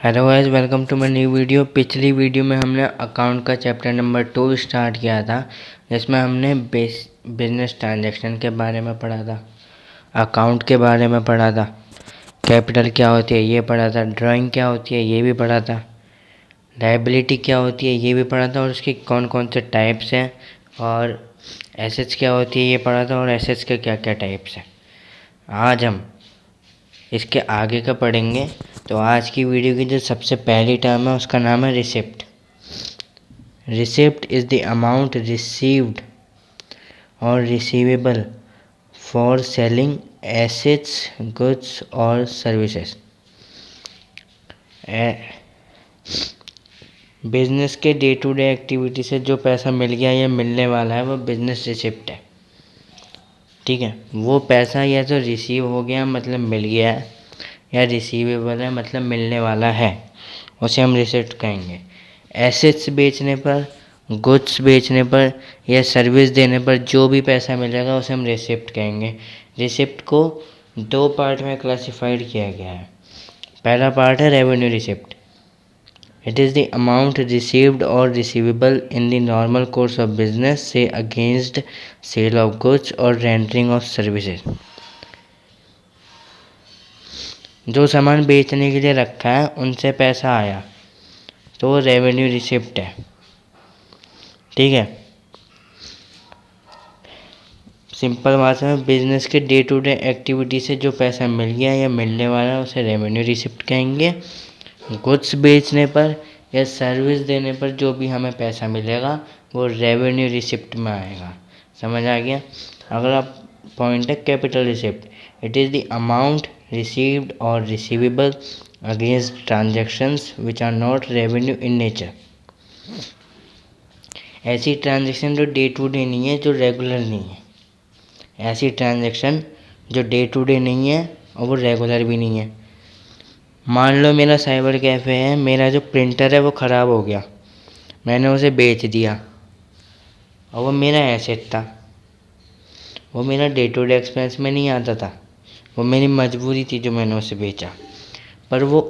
Hello guys, welcome to my new video. पिछली video में हमने अकाउंट का चैप्टर नंबर 2 स्टार्ट किया था, जिसमें हमने बिजनेस ट्रांजैक्शन के बारे में पढ़ा था, अकाउंट के बारे में पढ़ा था, कैपिटल क्या होती है ये पढ़ा था, ड्राइंग क्या होती है ये भी पढ़ा था, लायबिलिटी क्या होती है ये भी पढ़ा था और उसके कौन कौन से टाइप्स हैं, और एसेट्स क्या होती है ये पढ़ा था और एसेट्स के क्या क्या टाइप्स हैं। आज हम इसके आगे का पढ़ेंगे। तो आज की वीडियो की जो सबसे पहली टर्म है उसका नाम है receipt. Receipt is the amount received और receivable for selling assets, goods और सर्विसेज। बिजनेस के डे टू डे एक्टिविटी से जो पैसा मिल गया या मिलने वाला है वो बिजनेस रिसिप्ट है। ठीक है, वो पैसा या तो रिसीव हो गया मतलब मिल गया है, या रिसीवेबल है मतलब मिलने वाला है, उसे हम रिसिप्ट कहेंगे। एसेट्स बेचने पर, गुड्स बेचने पर या सर्विस देने पर जो भी पैसा मिलेगा उसे हम रिसिप्ट कहेंगे। रिसिप्ट को दो पार्ट में क्लासिफाइड किया गया है। पहला पार्ट है revenue receipt. It is the amount received और receivable in the normal course of business से अगेंस्ट सेल ऑफ गुड्स और रेंडरिंग ऑफ सर्विसेज। जो सामान बेचने के लिए रखा है उनसे पैसा आया तो वो रेवेन्यू रिसिप्ट है। ठीक है, सिंपल बात है, बिजनेस के डे टू डे एक्टिविटी से जो पैसा मिल गया या मिलने वाला है उसे रेवेन्यू रिसिप्ट कहेंगे। गुड्स बेचने पर या सर्विस देने पर जो भी हमें पैसा मिलेगा वो रेवेन्यू रिसिप्ट में आएगा। समझ आ गया। अगला पॉइंट है capital receipt. It is the amount received और receivable against transactions which are not revenue in nature. ऐसी ट्रांजैक्शन जो डे टू डे नहीं है, जो रेगुलर नहीं है। ऐसी ट्रांजैक्शन जो डे टू डे नहीं है और वो रेगुलर भी नहीं है। मान लो मेरा साइबर कैफ़े है, मेरा जो प्रिंटर है वो ख़राब हो गया, मैंने उसे बेच दिया और वो मेरा एसेट था, वो मेरा डे टू डे एक्सपेंस में नहीं आता था, वो मेरी मजबूरी थी जो मैंने उसे बेचा। पर वो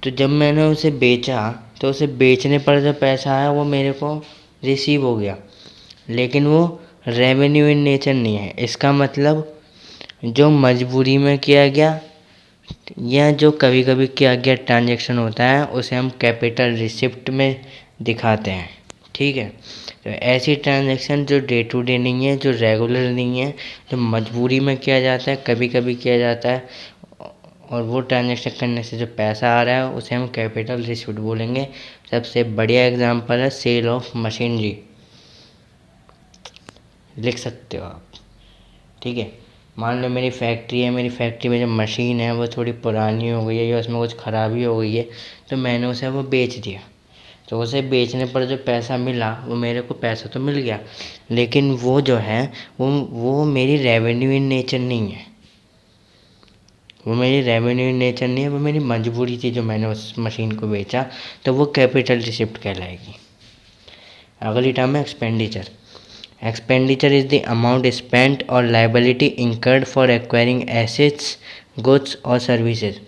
तो जब मैंने उसे बेचा तो उसे बेचने पर जो पैसा आया वो मेरे को रिसीव हो गया, लेकिन वो रेवेन्यू इन नेचर नहीं है। इसका मतलब जो मजबूरी में किया गया या जो कभी कभी किया गया ट्रांजैक्शन होता है उसे हम कैपिटल रिसिप्ट में दिखाते हैं। ठीक है, तो ऐसी ट्रांजैक्शन जो डे टू डे नहीं है, जो रेगुलर नहीं है, जो मजबूरी में किया जाता है, कभी कभी किया जाता है, और वो ट्रांजैक्शन करने से जो पैसा आ रहा है उसे हम कैपिटल रिसिप्ट बोलेंगे। सबसे बढ़िया एग्जांपल है सेल ऑफ मशीनरी, लिख सकते हो आप। ठीक है, मान लो मेरी फैक्ट्री है, मेरी फैक्ट्री में जो मशीन है वो थोड़ी पुरानी हो गई है या उसमें कुछ ख़राबी हो गई है, तो मैंने उसे वो बेच दिया। तो उसे बेचने पर जो पैसा मिला वो मेरे को पैसा तो मिल गया, लेकिन वो जो है वो मेरी रेवेन्यू इन नेचर नहीं है। वो मेरी रेवेन्यू इन नेचर नहीं है, वो मेरी मजबूरी थी जो मैंने उस मशीन को बेचा, तो वो कैपिटल रिसिप्ट कहलाएगी। अगली टर्म है expenditure. Expenditure is the amount spent or liability incurred for acquiring assets, goods और services।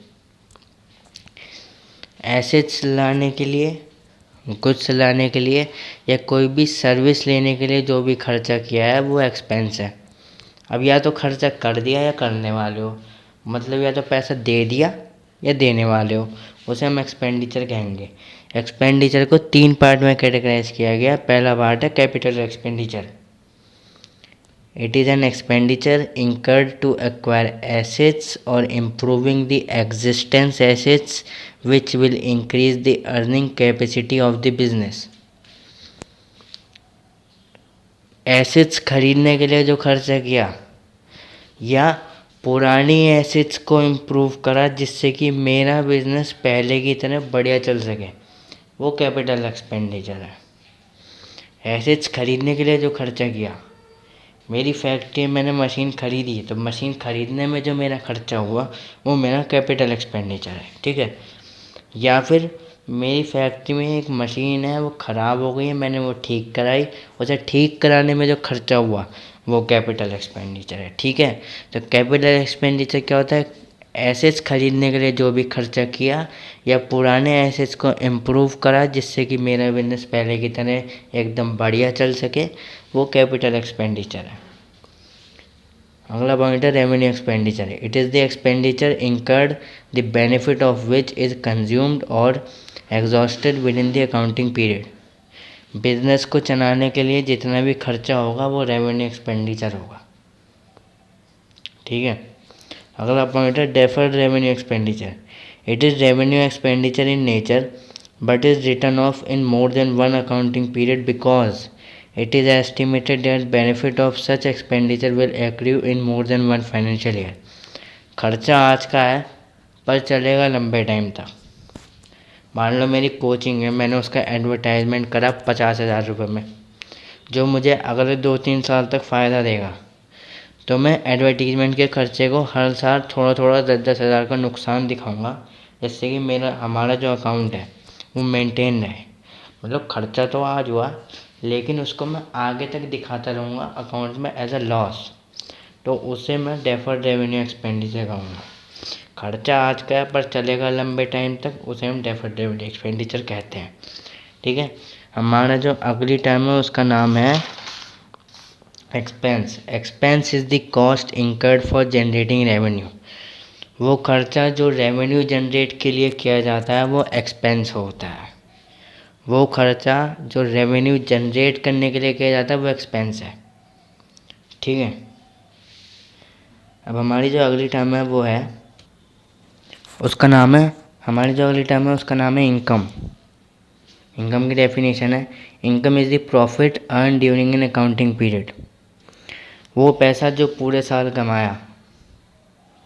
assets लाने के लिए, goods लाने के लिए या कोई भी सर्विस लेने के लिए जो भी खर्चा किया है वो एक्सपेंस है। अब या तो खर्चा कर दिया या करने वाले हो, मतलब या तो पैसा दे दिया या देने वाले हो, उसे हम एक्सपेंडिचर कहेंगे। एक्सपेंडिचर को तीन पार्ट में कैटेगराइज किया गया। पहला पार्ट है capital expenditure. It is an expenditure incurred to acquire assets or improving the existing assets which will increase the earning capacity of the business। Assets खरीदने के लिए जो खर्चा किया या पुरानी एसेट्स को इम्प्रूव करा जिससे कि मेरा बिजनेस पहले की तरह बढ़िया चल सके, वो कैपिटल एक्सपेंडिचर है। एसेट्स खरीदने के लिए जो खर्चा किया, मेरी फैक्ट्री में मैंने मशीन खरीदी, तो मशीन खरीदने में जो मेरा खर्चा हुआ वो मेरा कैपिटल एक्सपेंडिचर है। ठीक है, या फिर मेरी फैक्ट्री में एक मशीन है वो ख़राब हो गई है, मैंने वो ठीक कराई, उसे ठीक कराने में जो खर्चा हुआ वो कैपिटल एक्सपेंडिचर है। ठीक है, तो कैपिटल एक्सपेंडिचर क्या होता है? एसेट्स खरीदने के लिए जो भी खर्चा किया या पुराने एसेट्स को इम्प्रूव करा जिससे कि मेरा बिजनेस पहले की तरह एकदम बढ़िया चल सके, वो कैपिटल एक्सपेंडिचर है। अगला पॉइंट है revenue expenditure. It is the expenditure incurred the benefit of which is consumed और exhausted within the accounting period. Business को चलाने के लिए जितना भी खर्चा होगा वो रेवेन्यू एक्सपेंडिचर होगा। ठीक है। अगला पॉइंट है deferred revenue expenditure. It is revenue expenditure in nature but is return of in more than one accounting period because it is estimated that benefit of such expenditure will accrue in more than one financial year। खर्चा आज का है पर चलेगा लंबे time तक। मान लो मेरी कोचिंग है, मैंने उसका एडवर्टाइजमेंट करा 50,000 रुपये में, जो मुझे अगले 2-3 साल तक फ़ायदा देगा, तो मैं एडवर्टीजमेंट के खर्चे को हर साल थोड़ा थोड़ा 10-10 हज़ार का नुकसान दिखाऊंगा, जिससे कि हमारा जो अकाउंट है वो मेंटेन रहे। मतलब खर्चा तो आज हुआ लेकिन उसको मैं आगे तक दिखाता रहूँगा अकाउंट में एज अ लॉस, तो उसे मैं डेफर्ड रेवेन्यू एक्सपेंडिचर कहूँगा। खर्चा आज का है पर चलेगा लंबे टाइम तक, उसे हम डेफर्ड रेवेन्यू एक्सपेंडिचर कहते हैं। ठीक है। हमारा जो अगली टर्म है उसका नाम है expense. Expense is the cost incurred for generating revenue. वो खर्चा जो रेवेन्यू जनरेट के लिए किया जाता है वो एक्सपेंस होता है। वो खर्चा जो रेवेन्यू जनरेट करने के लिए किया जाता है वो एक्सपेंस है। ठीक है। अब हमारी जो अगली टर्म है वो है उसका नाम है इनकम। इनकम की डेफिनेशन है income is the profit earn during an accounting period. वो पैसा जो पूरे साल कमाया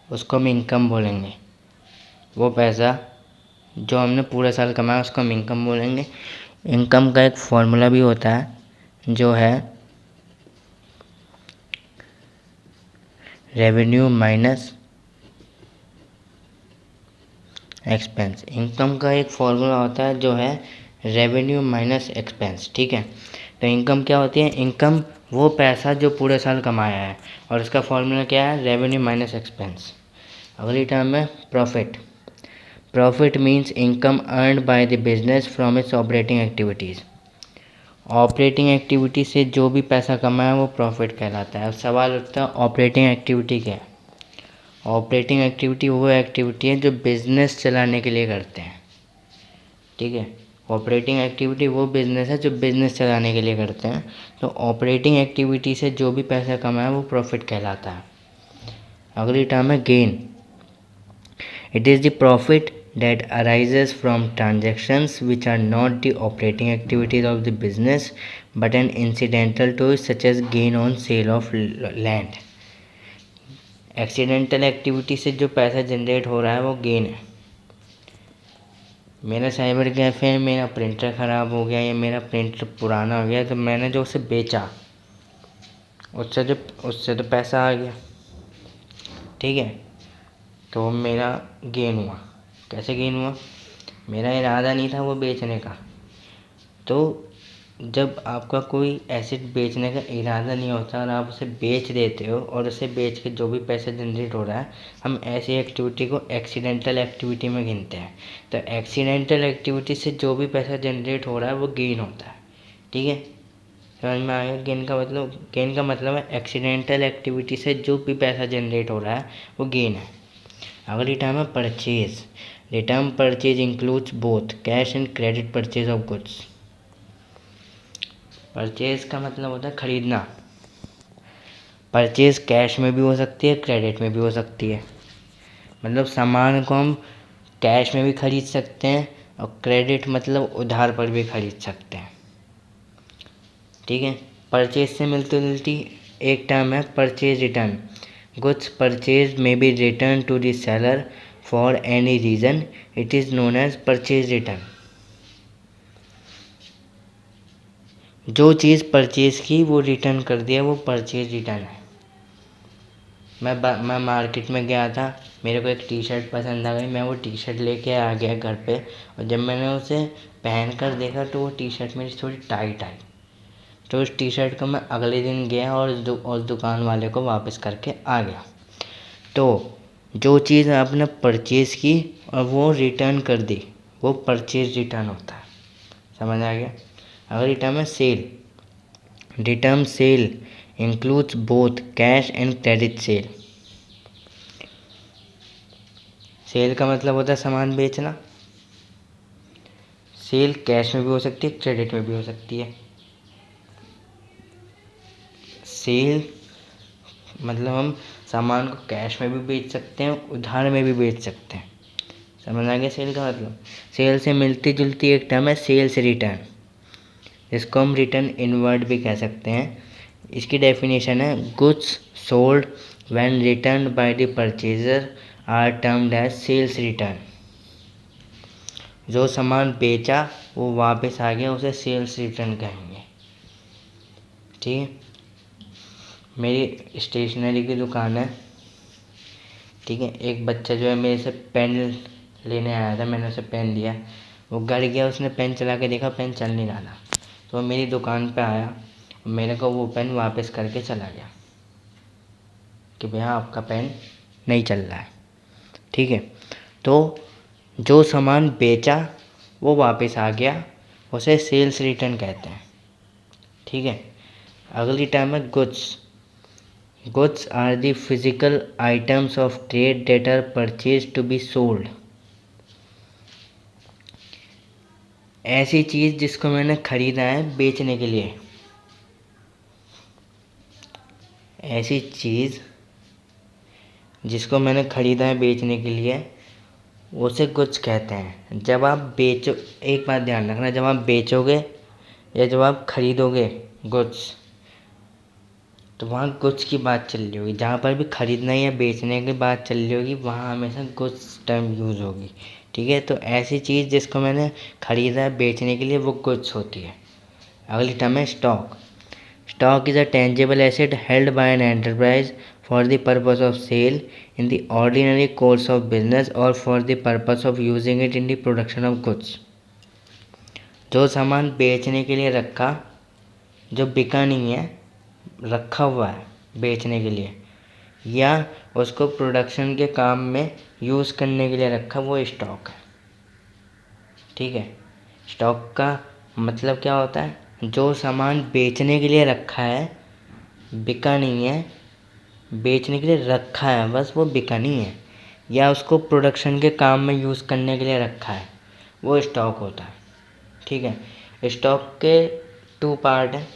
उसको हम इनकम बोलेंगे। वो पैसा जो हमने पूरे साल कमाया उसको हम इनकम बोलेंगे। इनकम का एक फॉर्मूला भी होता है जो है रेवेन्यू माइनस एक्सपेंस। इनकम का एक फॉर्मूला होता है जो है रेवेन्यू माइनस एक्सपेंस। ठीक है। तो इनकम क्या होती है? इनकम वो पैसा जो पूरे साल कमाया है, और इसका फॉर्मूला क्या है? Revenue minus expense. अगली टर्म है profit. Profit means income earned by the business from its operating activities. Operating activity से जो भी पैसा कमाया वो प्रॉफिट कहलाता है। अब सवाल उठता है ऑपरेटिंग एक्टिविटी क्या है? ऑपरेटिंग एक्टिविटी वो एक्टिविटी है जो बिज़नेस चलाने के लिए करते हैं। ठीक है। ऑपरेटिंग एक्टिविटी वो बिज़नेस है जो बिज़नेस चलाने के लिए करते हैं। तो ऑपरेटिंग एक्टिविटी से जो भी पैसा कमाया वो प्रॉफिट कहलाता है। अगली टर्म है gain. It is the profit that arises from transactions which are not the operating activities of the business but an incidental to it, such as gain on sale of land। Accidental activity से जो पैसा generate हो रहा है वो gain है। मेरा cyber cafe है, मेरा प्रिंटर ख़राब हो गया या मेरा प्रिंटर पुराना हो गया, तो मैंने जो उसे बेचा उससे तो पैसा आ गया। ठीक है। तो मेरा गेन हुआ। कैसे गेन हुआ? मेरा इरादा नहीं था वो बेचने का। तो जब आपका कोई एसेट बेचने का इरादा नहीं होता और आप उसे बेच देते हो और उसे बेच के जो भी पैसा जनरेट हो रहा है, हम ऐसी एक्टिविटी को एक्सीडेंटल एक्टिविटी में गिनते हैं। तो एक्सीडेंटल एक्टिविटी से जो भी पैसा जनरेट हो रहा है वो गेन होता है। ठीक है। समझ में आया? गेन का मतलब है एक्सीडेंटल एक्टिविटी से जो भी पैसा जनरेट हो रहा है वो गेन है। अगली टर्म है purchase. The term purchase includes both cash and credit purchase of goods. Purchase का मतलब होता है खरीदना। परचेज कैश में भी हो सकती है, क्रेडिट में भी हो सकती है। मतलब सामान को हम कैश में भी खरीद सकते हैं और क्रेडिट मतलब उधार पर भी खरीद सकते हैं। ठीक है। परचेज से मिलती जुलती एक टर्म है परचेज रिटर्न। गुड्स परचेज में be return to the seller for any reason, it is known as purchase return. जो चीज़ परचेज की वो रिटर्न कर दिया वो परचेज रिटर्न है। मैं मार्केट में गया था, मेरे को एक टी शर्ट पसंद आ गई, मैं वो टी शर्ट लेके आ गया घर पे, और जब मैंने उसे पहन कर देखा तो वो टी शर्ट मेरी थोड़ी टाइट आई। तो उस टी शर्ट को मैं अगले दिन गया और उस दुकान वाले को वापस करके आ गया। तो जो चीज़ आपने परचेज़ की और वो रिटर्न कर दी, वो परचेज रिटर्न होता है। समझ आ गया। अगर रिटर्न है sale, return sale includes both cash and credit sale. Sale का मतलब होता है सामान बेचना। सेल कैश में भी हो सकती है, क्रेडिट में भी हो सकती है। सेल मतलब हम सामान को कैश में भी बेच सकते हैं, उधार में भी बेच सकते हैं। समझ आ गया सेल का मतलब। सेल से मिलती जुलती एक टर्म है सेल्स रिटर्न, इसको हम रिटर्न इनवर्ड भी कह सकते हैं। इसकी डेफिनेशन है goods sold when return by the purchaser are termed as sales return. जो सामान बेचा वो वापस आ गया, उसे सेल्स रिटर्न कहेंगे। ठीक है। मेरी स्टेशनरी की दुकान है, ठीक है। एक बच्चा जो है मेरे से पेन लेने आया था, मैंने उसे पेन दिया, वो घर गया, उसने पेन चला के देखा पेन चल नहीं रहा था, तो वो मेरी दुकान पे आया, मेरे को वो पेन वापस करके चला गया कि भैया आपका पेन नहीं चल रहा है। ठीक है। तो जो सामान बेचा वो वापस आ गया, उसे सेल्स रिटर्न कहते हैं। ठीक है। अगली टर्म है goods. Goods are the physical items of trade that are purchased to be sold। ऐसी चीज़ जिसको मैंने खरीदा है बेचने के लिए, ऐसी चीज़ जिसको मैंने खरीदा है बेचने के लिए उसे गुड्स कहते हैं। जब आप बेचो, एक बात ध्यान रखना, जब आप बेचोगे या जब आप खरीदोगे गुड्स, तो वहाँ गुड्स की बात चल रही होगी। जहाँ पर भी खरीदना या बेचने की बात चल रही होगी वहाँ हमेशा गुड्स टर्म यूज़ होगी। ठीक है। तो ऐसी चीज़ जिसको मैंने खरीदा है बेचने के लिए वो गुड्स होती है। अगली टर्म है stock. Stock is a tangible asset held by an enterprise for the purpose of sale in the ordinary course of business और for the purpose of using it in the production of goods. जो सामान बेचने के लिए रखा, जो बिका नहीं है, रखा हुआ है बेचने के लिए, या उसको प्रोडक्शन के काम में यूज़ करने के लिए रखा, वो स्टॉक है। ठीक है। स्टॉक का मतलब क्या होता है, जो सामान बेचने के लिए रखा है, बिका नहीं है, बेचने के लिए रखा है बस, वो बिका नहीं है, या उसको प्रोडक्शन के काम में यूज़ करने के लिए रखा है, वो स्टॉक होता है। ठीक है। स्टॉक के 2 पार्ट हैं,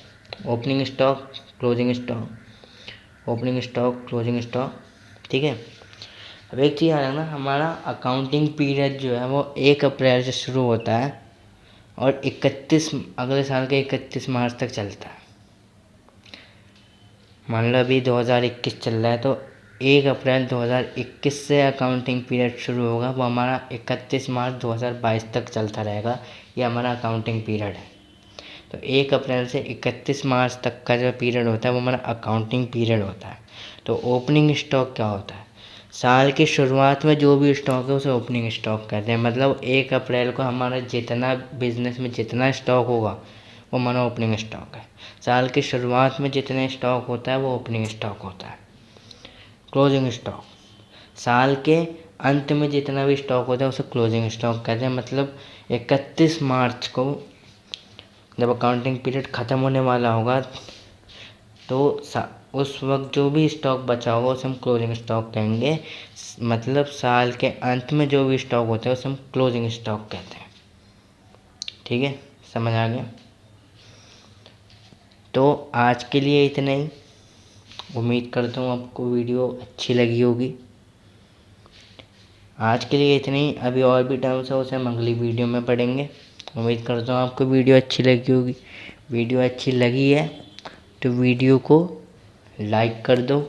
opening stock, closing stock. Opening stock, closing stock. ठीक है। अब एक चीज़ है ना, हमारा अकाउंटिंग पीरियड जो है वो 1 अप्रैल से शुरू होता है और 31 अगले साल के 31 मार्च तक चलता है। मान लो अभी 2021 चल रहा है, तो 1 अप्रैल 2021 से अकाउंटिंग पीरियड शुरू होगा, वो हमारा 31 मार्च 2022 तक चलता रहेगा। ये हमारा अकाउंटिंग पीरियड है। तो 1 अप्रैल से 31 मार्च तक का जो पीरियड होता है वो हमारा अकाउंटिंग पीरियड होता है। तो ओपनिंग स्टॉक क्या होता है, साल की शुरुआत में जो भी स्टॉक है उसे ओपनिंग स्टॉक कहते हैं। मतलब 1 अप्रैल को हमारा जितना बिजनेस में जितना स्टॉक होगा वो हमारा ओपनिंग स्टॉक है। साल की शुरुआत में जितने स्टॉक होता है वो ओपनिंग स्टॉक होता है। क्लोजिंग स्टॉक, साल के अंत में जितना भी स्टॉक होता है उसे क्लोजिंग स्टॉक कहते हैं। मतलब 31 मार्च को जब अकाउंटिंग पीरियड ख़त्म होने वाला होगा तो उस वक्त जो भी स्टॉक बचा होगा उसे हम क्लोजिंग स्टॉक कहेंगे। मतलब साल के अंत में जो भी स्टॉक होता है उसे हम क्लोजिंग स्टॉक कहते हैं। ठीक है, समझ आ गया। तो आज के लिए इतना ही। उम्मीद करता हूँ आपको वीडियो अच्छी लगी होगी। आज के लिए इतनी, अभी और भी टर्म्स है उसे हम अगली वीडियो में पढ़ेंगे। उम्मीद करता हूँ आपको वीडियो अच्छी लगी होगी। वीडियो अच्छी लगी है तो वीडियो को लाइक कर दो,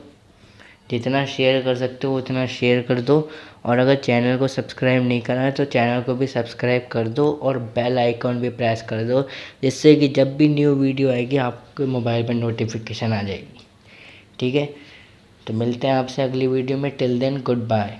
जितना शेयर कर सकते हो उतना शेयर कर दो, और अगर चैनल को सब्सक्राइब नहीं करा है तो चैनल को भी सब्सक्राइब कर दो और बेल आइकॉन भी प्रेस कर दो, जिससे कि जब भी न्यू वीडियो आएगी आपके मोबाइल पर नोटिफिकेशन आ जाएगी। ठीक है, तो मिलते हैं आपसे अगली वीडियो में। Till then good bye.